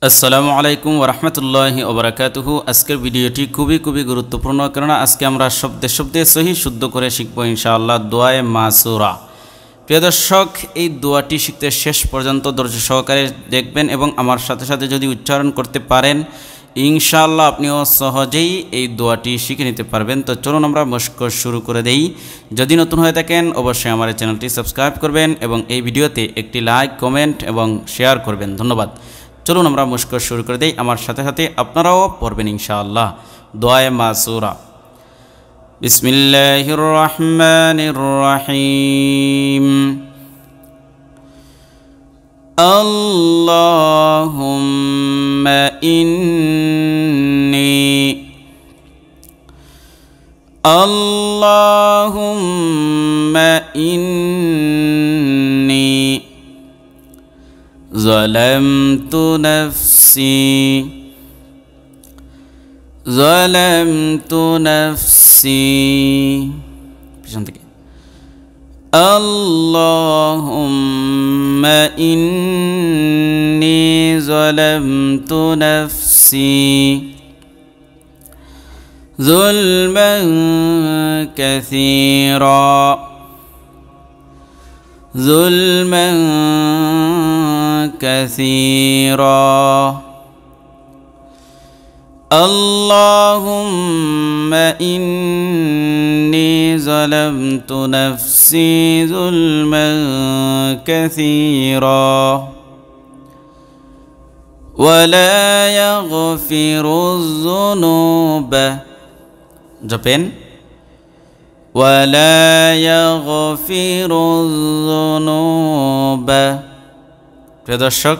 আসসালামু আলাইকুম ওয়া রাহমাতুল্লাহি ওয়া বারাকাতুহু। আজকের ভিডিওটি খুবই গুরুত্বপূর্ণ, কারণ আজকে আমরা শব্দে শব্দে সহি শুদ্ধ করে শিখব ইনশাআল্লাহ দোয়ায়ে মাসুরা। প্রিয় দর্শক, এই দোয়াটি শিখতে শেষ পর্যন্ত ধৈর্য সহকারে দেখবেন এবং আমার সাথে সাথে যদি উচ্চারণ করতে পারেন ইনশাআল্লাহ আপনিও সহজেই এই দোয়াটি শিখে নিতে পারবেন। তো চলুন আমরা মশক শুরু করে দেই। যদি নতুন হয়ে থাকেন অবশ্যই আমার এই চ্যানেলটি সাবস্ক্রাইব করবেন এবং এই ভিডিওতে একটি লাইক, কমেন্ট এবং শেয়ার করবেন। ধন্যবাদ। চলুন আমরা মশক শুরু করে দেই, আমার সাথে সাথে আপনারাও পড়বেন ইনশাআল্লাহ দোয়ায়ে মাসুরা। বিসমিল্লাহির রহমানির রহিম। আল্লাহুম্মা ইন্নী ظلمت نفسي اللهم إني ظلمت نفسي ظلما كثيرا اللهم إني ظلمت نفسي ظلما كثيرا ولا يغفر الذنوب ولا يغفر الذنوب। প্রিয় দর্শক,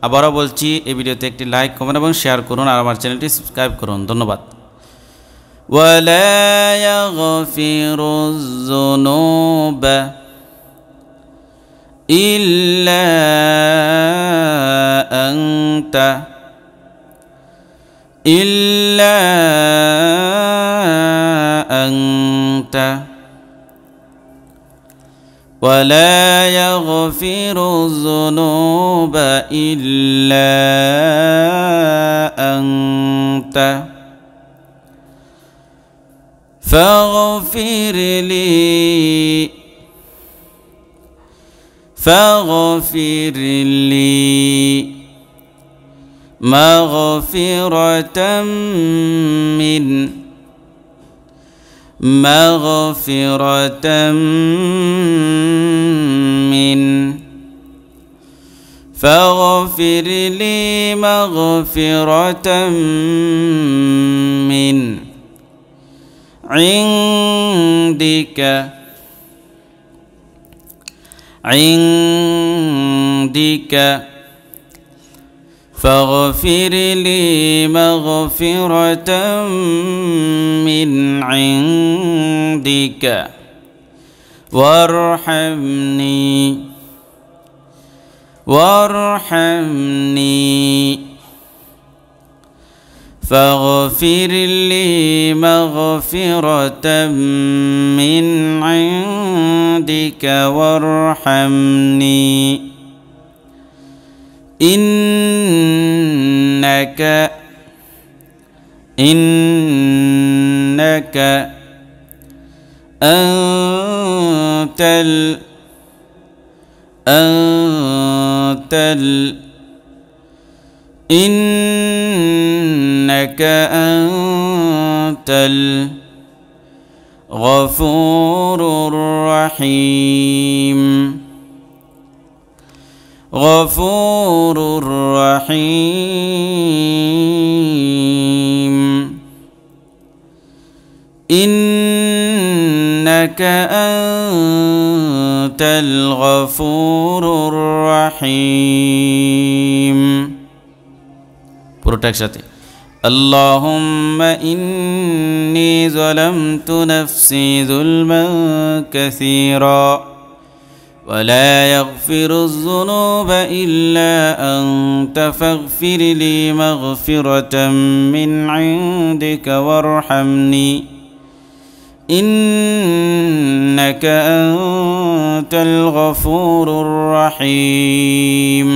আবারও বলছি, এই ভিডিওতে একটি লাইক, কমেন্ট এবং শেয়ার করুন আর আমার চ্যানেলটি সাবস্ক্রাইব করুন। ধন্যবাদ। ولا يغفر الذنوب إلا أنت ولا يغفر الذنوب إلا أنت فاغفر لي مغفرة من عندك فاغفر لي مغفرة من عندك وارحمني فاغفر لي مغفرة من عندك وارحمني إنك أنت الغفور الرحيم إنك أنت الغفور الرحيم। পুরোটা একসাথে। اللهم إني ظلمت نفسي ظلما كثيرا ولا يغفر الذنوب إلا أنت فاغفر لي مغفرة من عندك وارحمني إنك أنت الغفور الرحيم।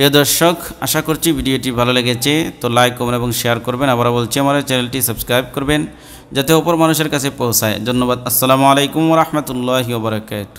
প্রিয় দর্শক, আশা করছি ভিডিওটি ভালো লেগেছে, তো লাইক কমেন্ট এবং শেয়ার করবেন। আবার বলছি, আমার চ্যানেলটি সাবস্ক্রাইব করবেন যাতে অপর মানুষের কাছে পৌঁছায়। ধন্যবাদ। আসসালামু আলাইকুম ওয়া রাহমাতুল্লাহি ওয়া বারাকাতুহু।